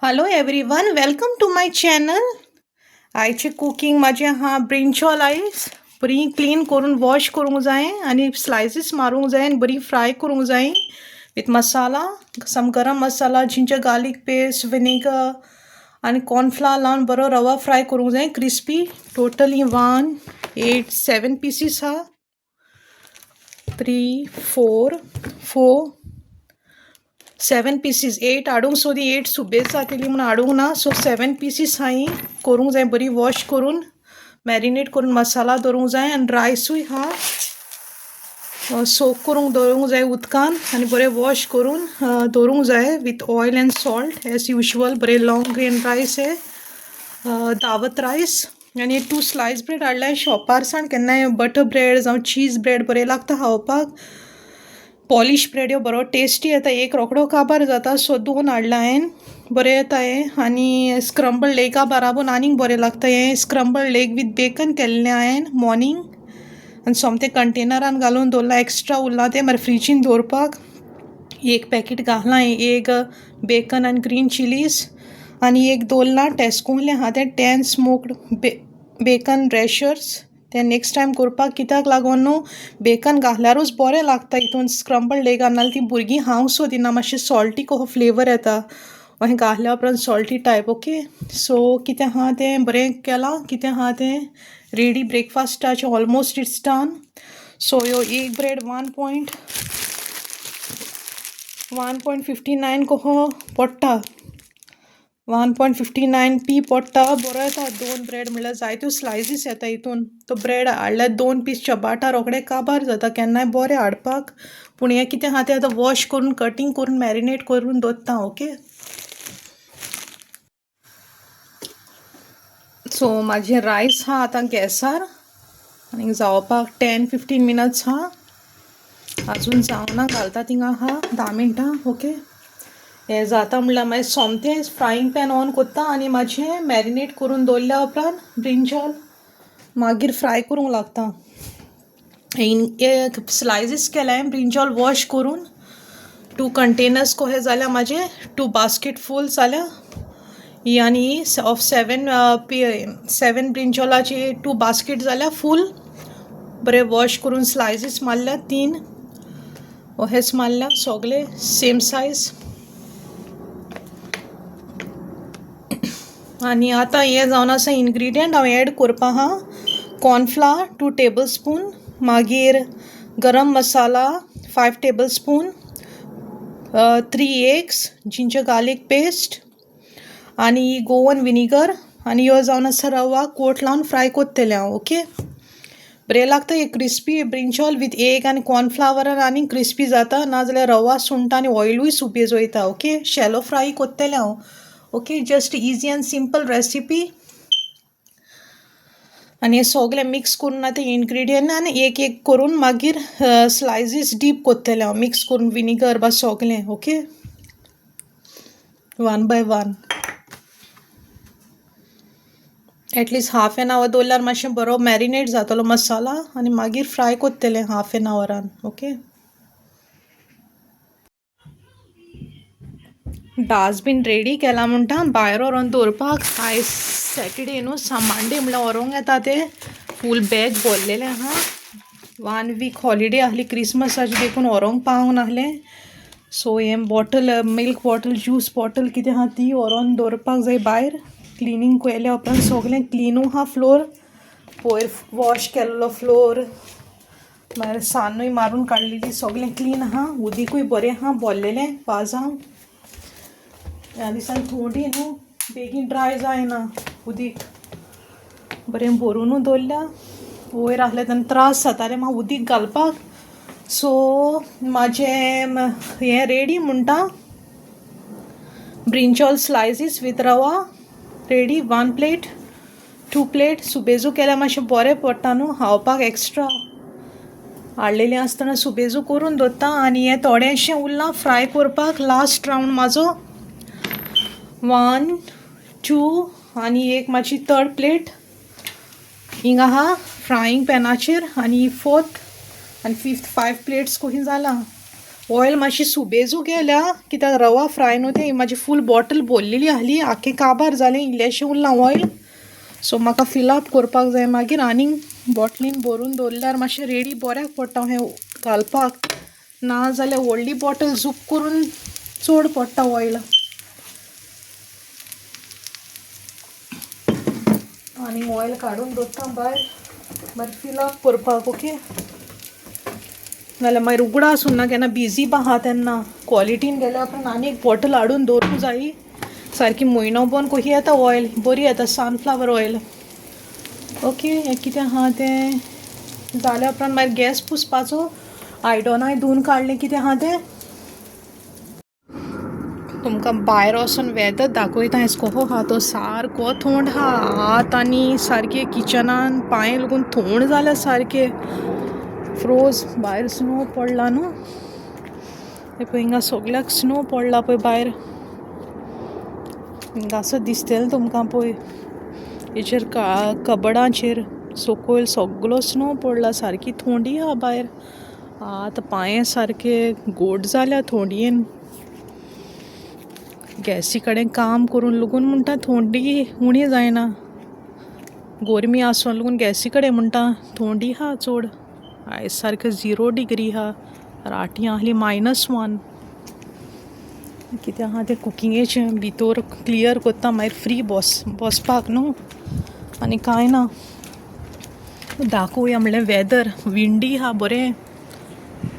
Hello everyone, welcome to my channel. आयचे cooking माझे brinjal आयस बरी क्लीन करून वॉश करूंक जाय आणि स्लायसीस मारूंक जाय आणि बरी फ्राय करूंक जाय विथ मसाला, सम गरम मसाला, जिंजर गार्लिक पेस्ट, विनेगर आणि कॉर्नफ्लावर लावन बरो रवा फ्राय करूंक जाय क्रिस्पी. टोटली 1 8 7 पीसीस 3 4 4 7 पीसीस 8 हाडूंक सोदी 8 सुबेज जातली म्हणून हाडूंक ना. सो 7 पीसीस करूंक जाय बरी वॉश करून मॅरिनेट करून मसाला दवरूंक जाय आनी रायसूय सोक करूंक दवरूंक जाय उदकान आनी बरें वॉश करून दवरूंक जाय with oil and salt as usual. बरें लॉंग ग्रेन रायस दावत रायस आनी 2 स्लायस ब्रेड हाडल्याय शॉपार सावन. केन्नाय बटर ब्रेड जावं चीज ब्रेड बरें लागता खावपाक. पॉलिश ब्रेड ह्यो बरो टेस्टी येता, एक रोकडो काबार जाता. सो 2 हाडला हांवें, बरें येता हे. आनी स्क्रम्बल लेगा बाराबून आनीक बरें लागता हे. स्क्रम्बल लेग विथ बेकन केल्लें हांवें मॉर्निंग आनी सोमतें कंटेनरान घालून दवरलां. एक्स्ट्रा उरलां तें मागीर फ्रिजीन दवरपाक. एक पॅकेट घातलां, एक बेकन आनी ग्रीन चिलीज आनी एक दवरलां टेस्कोंतलें तें 10 स्मोक्ड बेकन रॅशर्स. तें नेक्स्ट टायम करपाक कित्याक लागोन न्हू, बेकन घातल्यारूच बरें लागता हितून स्क्रम्बल लेगान. नाल्यार ती भुरगीं खावंक सोदिना, मातशें सॉल्टी कसो फ्लेवर येता अशें घातल्या उपरांत सॉल्टी टायप. ओके, सो कितें तें बरें केलां. कितें तें रेडी ब्रेकफास्टाचें ऑलमोस्ट इट्स डन. सो ह्यो एक ब्रेड 1.59 कहो पडटा. 1.59p पडटा. बरो येता 2 ब्रेड म्हणल्यार जायत्यो स्लायसीस येता हितून. तो ब्रेड हाडल्यार 2 पीस चपाटा रोखडे काबार जाता. केन्नाय बरें हाडपाक. पूण हें कितें तें आतां वॉश करून कटींग करून मॅरिनेट करून दवरता. ओके, सो म्हाजें रायस आतां गॅसार आनी जावपाक 10-15 मिनट्स आजून जावना. घालता थिंगा 10 मिनटां. ओके, हें जाता म्हणल्यार मागीर सोमतें फ्रायींग पॅन ऑन कोत्ता आनी मातशें मॅरिनेट करून दवरल्या उपरांत ब्रिंजॉल मागीर फ्राय करूंक लागता. एक स्लायसीस केल्या ब्रिंजॉल वॉश करून 2 कंटेनर्स कहे जाल्या म्हाजे 2 बास्केट फूल जाल्या. आनी ऑफ 7 ब्रिंजॉलाची 2 बास्केट जाल्या फूल. बरें वॉश करून स्लायसीस मारल्या 3 अहेच मारल्या सगळे सेम सायज. आनी आतां हें जावन आसा इनग्रिडियंट हांव एड करपा कॉर्नफ्लावर 2 टेबल स्पून, मागीर गरम मसाला 5 table spoon, 3 eggs, ginger garlic paste आनी गोवन विनिगर. आनी ह्यो जावन आसा रवा कोट लावन फ्राय कोत्तेलें हांव. ओके, बरें लागता हे क्रिस्पी ब्रिंजॉल विथ एग आनी कॉर्नफ्लावरान आनी क्रिस्पी जाता. नाजाल्यार रवा सुंटा आनी ऑयलूय सुबेज वयता. ओके, शॅलो फ्राय कोत्तेलें हांव. Okay, just easy end simple recipe. आनी हें सगळें मिक्स करून आतां इनग्रिडियंट आनी एक एक करून मागीर स्लायसीस डीप कोत्तेलें हांव मिक्स करून विनिगर बा सगळें. Okay, 1 by 1 at least half an hour दवरल्यार मातशें बरो मॅरिनेट जातलो मसाला आनी मागीर फ्राय कोत्तेलें हाफ एन आवरान. ओके, डास्टबीन रेडी केला म्हणटा भायर व्हरोन दवरपाक. आयज सॅटर्डे न्हू, मांडे म्हणल्यार व्हरोंक येता ते फूल बॅग भरलेलें 1 वीक हॉलिडे आहली क्रिसमसाची, देखून व्हरोंक पावूंक नाहलें. सो हें bottle, milk bottle, juice bottle कितें ती व्हरोन दवरपाक जाय भायर. क्लिनींग केल्या उपरांत सगळें क्लिनू फ्लोर. वयर वॉश केल्लो फ्लोर, मागीर सान्नूय मारून काडलेली, सगळें क्लीन उदीकूय बरें भरलेलें वाजांक. ह्या दिसान थोडी न्हू बेगीन ड्राय जायना उदीक. बरें भरूनू दवरल्या. वयर आहलें तेन्ना त्रास जातालें म्हाका उदीक घालपाक. सो म्हाजें हें रेडी म्हणटा ब्रिंजॉल स्लायसीस विथ रवा रेडी. 1 प्लेट 2 प्लेट सुबेजू केल्यार मातशें बरें पडटा न्हू खावपाक. एक्स्ट्रा हाडलेलें आसतना सुबेजू करून दवरता. आनी हें थोडेंशें उरलां फ्राय करपाक. लास्ट रावंड म्हाजो 1 2 आनी एक मातशी 3rd प्लेट हिंगा फ्रायींग पॅनाचेर. आनी 4th आनी 5th 5 प्लेट्स कशी जालां. ऑयल मातशी सुबेजू गेल्या कित्याक रवा फ्राय न्हू तें म्हाजी फूल बॉटल भरलेली आहली आख्खें काबार जालें इल्लेशें उरलां ऑयल सो म्हाका फिल अप करपाक जाय मागीर आनीक बॉटलीन भरून दवरल्यार मातशें रेडी बऱ्याक पडटा हें घालपाक ना जाल्यार व्हडली बॉटल झूप करून चड पडटा ऑयल आनी ऑयल काडून दवरता भायर मागीर फिल अप करपाक ओके नाल्यार मागीर उगडा आसूं ना केन्ना बिजी आहा तेन्ना क्वॉलिटीन गेल्या उपरांत आनी एक बॉटल हाडून दवरूंक जायी सारकी म्हयनोभर कशी येता ऑयल बरी येता सनफ्लावर ऑयल ओके हें कितें आहा तें जाल्या उपरांत मागीर गॅस पुसपाचो आयदनाय धुवन काडलें कितें आहा तें तुमकां भायर वचून वेदर दाखयता हें कहो आहा तो सारको थंड आहा आत आनी सारके किचनान पांय लागून थंड जाल्या सारके फ्रोज भायर स्नो पडला न्हू ते पळय हिंगा सगळ्याक स्नो पडला पळय भायर हिंगा असो दिसतलें तुमकां पळय हेचेर कबडाचेर सकयल सगळो स्नो पडला सारकी थंडी आहा भायर आतां पांय सारके गोड जाल्या थंडयेन गॅसी कडेन काम करून लागून म्हणटा थंडी उणी जायना गोरमी आसून लागून गॅसी कडेन म्हणटा थंडी आहा चड आयज सारकें 0 डिग्री आहा राती आहली -1 कितें आहा तें कुकिंगेचें भितर क्लियर कोत्ता मागीर फ्री बसपाक न्हू आनी कांय ना दाखोवया म्हणलें वेदर विंडी आहा बरें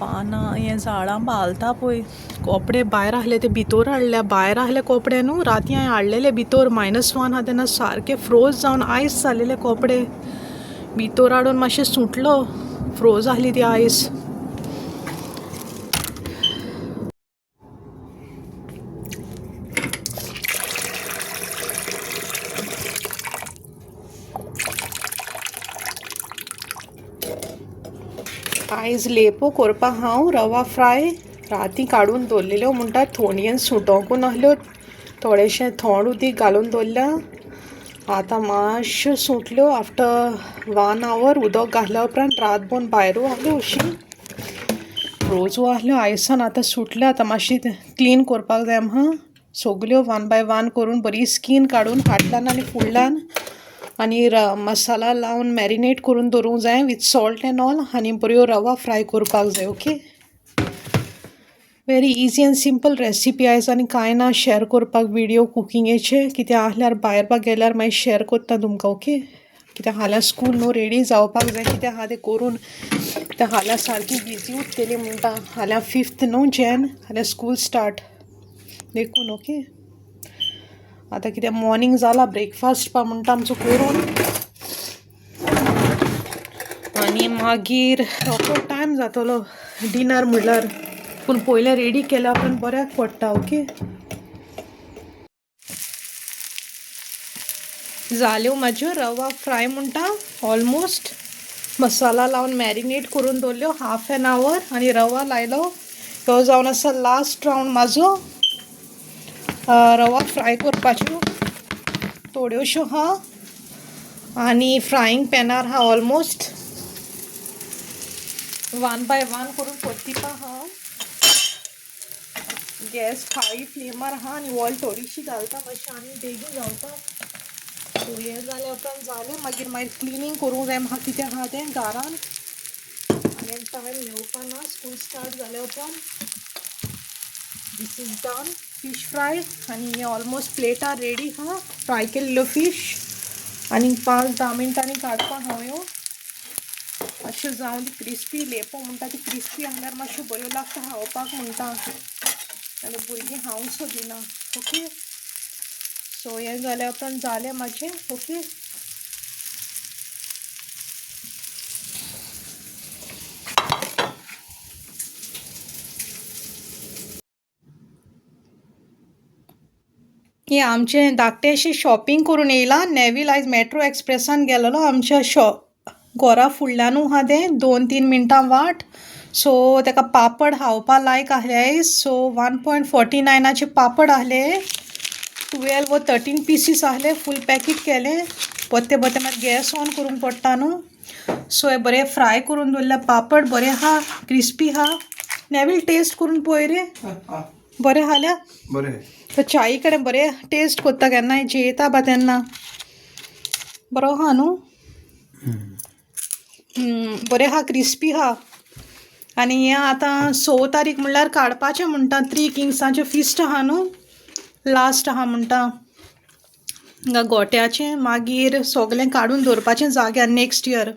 पानां हें झाडां बालता पळय कपडे भायर आहले ते भितर हाडल्या भायर आहले कपडे न्हू राती हांवें हाडलेले भितर -1 आहा तेन्ना सारके फ्रोज जावन आयस जालेले कपडे भितर हाडून मातशें सुटलो फ्रोज आहली ती आयस आयज लेपो करपा हांव रवा फ्राय राती काडून दवरलेल्यो म्हणटा थंडयेन सुटोंकू नाहल्यो थोडेशें थंड उदीक घालून दवरल्या आतां मातश्यो सुटल्यो आफ्टर 1 आवर उदक घातल्या उपरांत रातभर भायरूच आहल्यो अशी रोजू आहल्यो आयसान आतां सुटल्या आतां मातशी क्लीन करपाक जाय म्हा सगल्यो 1 बाय 1 करून बरी स्कीन काडून फाटल्यान आनी फुडल्यान आनी मसाला लावन मॅरिनेट करून दवरूंक जाय विथ सॉल्ट एंड ऑल आनी बऱ्यो रवा फ्राय करपाक जाय okay very easy end simple recipe आयज आनी कांय ना शेअर करपाक व्हिडिओ कुकिंगेचे कितें आहल्यार भायर बा गेल्यार मागीर शेअर करता तुमकां ओके कितें हाल्यार स्कूल न्हू रेडी जावपाक जाय कितें आहा तें करून कित्याक हाल्यार सारकी बिजी उरतली म्हणटा हाल्यार 5th न्हू जॅन हाल्यार स्कूल स्टार्ट देखून ओके आतां कितें मॉर्निंग जाला ब्रेकफास्ट पा म्हणटा आमचो करून आनी मागीर रोखडो टायम जातलो डिनर म्हणल्यार पूण पयलें रेडी केल्या उपरांत बऱ्याक पडटा ओके जाल्यो म्हाज्यो रवा फ्राय म्हणटा ऑलमोस्ट मसाला लावन मॅरिनेट करून दवरल्यो हाफ एन आवर आनी रवा लायलो तो जावन आसा लास्ट रावंड म्हाजो रवा फ्राय करपाच्यो थोड्योश्यो आहा आनी फ्रायींग पॅनार आहा ऑलमोस्ट 1 बाय 1 करून परतिपा आहा गॅस हाय फ्लेमार आहा आनी ऑयल थोडीशी घालता मातशें आनी बेगीन जावपाक सो हें जाल्या उपरांत जालें मागीर क्लिनींग करूंक जाय म्हाका कितें आहा तें घरान आनी टायम घेवपा ना स्कूल स्टार्ट जाल्या उपरांत दिस इज डन फिश फ्राय आनी हे ऑलमोस्ट प्लेटार रेडी आहा फ्राय केल्लो फीश आनी 5-10 मिनटांनी काडपा हांव ह्यो मातश्यो जावन क्रिस्पी लेपो म्हणटा ती क्रिस्पी आहल्यार मातश्यो बऱ्यो लागता खावपाक म्हणटा आनी भुरगीं खावंक दिना ओके सो हें जाल्या उपरांत जालें म्हाजें ओके हे आमचें धाकटेंशें शॉपिंग करून येयलां नेवील आयज मेट्रो एक्सप्रेसान गेलोलो आमच्या घरा फुडल्यानू आहा तें 2-3 मिनटां वाट सो तेका पापड खावपा लायक आहले सो 1.49चे पापड आहले 12 व 13 पीसीस आहले फूल पॅकेट केले बते मागीर गॅस ऑन करूंक पडटा न्हू सो हे बरें फ्राय करून दवरल्या पापड बरें आहा क्रिस्पी आहा नेवील टेस्ट करून पळय रे बरें जाल्या बरें तो चाई कडेन बरें टेस्ट कोत्ता केन्नाय जेयता बा तेन्ना बरो आहा न्हू बरें आहा क्रिस्पी आहा आनी हें आतां 6 तारीख म्हणल्यार काडपाचें म्हणटा 3 किंग्साचें फिस्ट आहा न्हू लास्ट आहा म्हणटा गोट्याचें मागीर सगलें काडून दवरपाचें जाग्यार नेक्स्ट इयर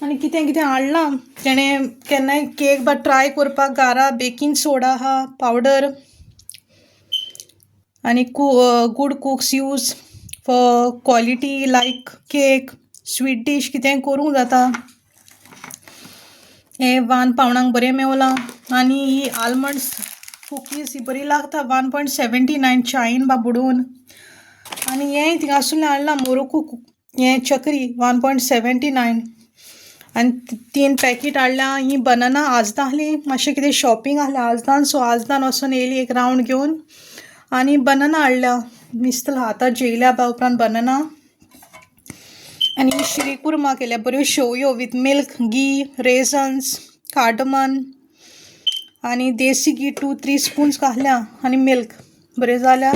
आनी कितें कितें हाडलां तेणें केन्नाय केक बा ट्राय करपाक घारा बेकिंग सोडा आहा पावडर आनी good cooks use for quality like cake sweet dish कितें करूंक जाता हें 1 पावणांक बरें मेवलां आनी ही आलमंड्स कुकीज ही बरी लागता 1.79 चायेन बा बुडोवन आनी हें थिंगासुल्लें हाडलां मोरोको हें चकरी 1.79 आनी 3 पॅकेट हाडल्यां ही बनाना आजदां आहली मातशें कितें शॉपिंग आहलें आजदान सो आजदान वचून येयली एक रावंड घेवन आनी बनाना हाडल्या दिसतलें आतां जेयल्या बा उपरांत बनाना आनी श्रीकुर्मा केल्या बऱ्यो शेवयो with milk ghee raisins cardamom आनी देसी घी 2-3 स्पून्स घातल्या आनी मिल्क बरें जाल्या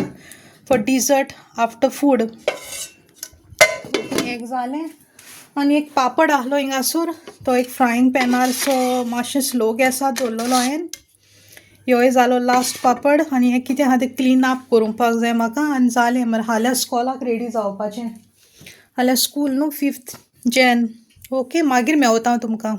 फॉर डिजर्ट आफ्टर फूड एक जालें आनी एक पापड आहलो हिंगासोर तो एक फ्रायंग पॅनार सो मातशें स्लो गॅसार दवरलेलो हांवें ह्योय जालो लास्ट पापड आनी हें कितें आहा तें क्लीन अप करूंक जाय म्हाका आनी जालें मागीर हाल्यार स्कॉलाक रेडी जावपाचें हाल्यार स्कूल न्हू 5th Jan ओके मागीर मेवता हांव तुमकां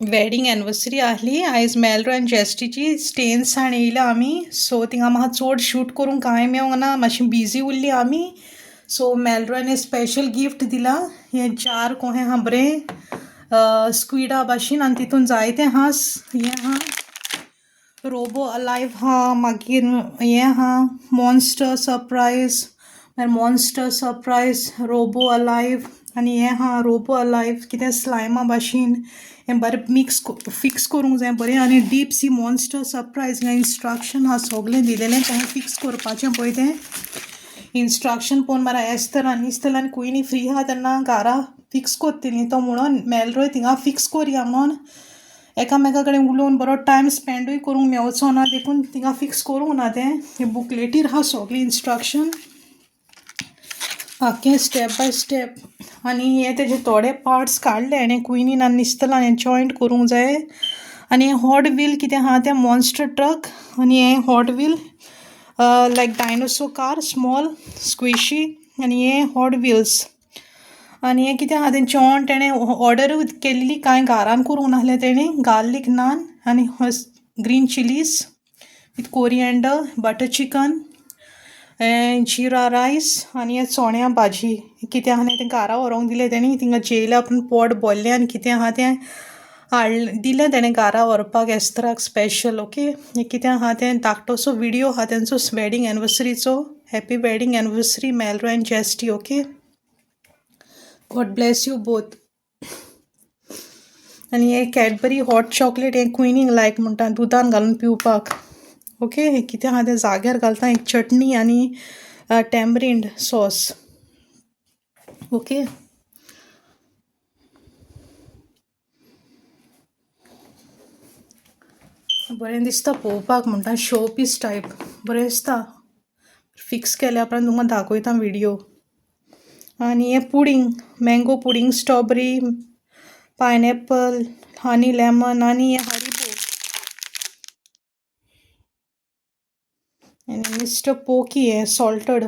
वेडींग एनिवर्सरी आहली आयज मेलरो आनी जेस्टीची स्टेन्स हाण येयल्या आमी सो थिंगा म्हाका चड शूट करूंक कांय मेवंक ना मातशें बिजी उरलीं आमी सो मेलरोन स्पेशल गिफ्ट दिलां हें जार कोहें आहा बरें स्क्विडा भाशेन आनी तितून जायतें आहा हें आहा रोबो अलायव आहा मागीर हें आहा मॉन्स्टर सरप्रायज मागीर मॉन्स्टर सरप्रायज रोबो अलायव आनी हें आहा रोबो अलायव कितें स्लायमा भाशेन हें बरें फिक्स करूंक जाय बरें आनी डीप सी मॉन्स्टर सरप्रायज हें इंस्ट्रक्शन आहा सगलें दिलेलें तें फिक्स करपाचें पळय तें इंस्ट्रक्शन पळोवन मारा एस्तर आनी इस्तर आनी कुयनी फ्री आहा तेन्ना घारा फिक्स कोत्तिली तो म्हणून मेलरोय थिंगा फिक्स कोरया म्हणून एकामेका कडेन उलोवन बरो टायम स्पेंडूय करूंक मेवचो ना देखून थिंगा फिक्स करूंक ना तें बुकलेटीर आहा सगळीं इंस्ट्रक्शन आख्खें स्टेप बाय स्टेप आनी हे तेजे थोडे पार्ट्स काडले आनी कुयनीन आनी दिसतलां हें जॉयंट करूंक जाय आनी हें हॉट व्हील कितें आहा तें मॉन्स्टर ट्रक आनी हें हॉट व्हील लायक डायनोसॉर कार स्मॉल स्क्विशी आनी हें हॉट व्हिल्स आनी हें कितें आहा तें जेवण तेणें ऑर्डर केल्ली कांय घारान करूंक नासलें तेणें गार्लीक नान आनी green chillies with coriander butter chicken jeera rice आनी हें चोण्या भाजी कितें आहा तें घारा व्हरोंक दिलें तेणी थिंगा जेयल्या उपरांत पोट भरलें आनी कितें आहा तें दिलें तेणें घारा व्हरपाक एस्तराक स्पेशल ओके हें कितें आहा तें धाकटोसो विडियो आहा तेंचो वेडींग एनिवर्सरीचो happy wedding anniversary Melroy and Jesty okay God bless you both आनी हें कॅडबरी हॉट चॉकलेट हें कुयनींक लायक म्हणटा दुदान घालून पिवपाक ओके हें कितें आहा तें जाग्यार घालता एक चटणी आनी टॅमरिंड सॉस ओके बरें दिसता पळोवपाक म्हणटा शो पीस टायप बरें दिसता फिक्स केल्या उपरांत तुमकां दाखयता व्हिडियो आनी हें pudding mango pudding strawberry pineapple honey lemon आनी हें हरिबो आनी मिस्टर पोकी हें सॉल्टड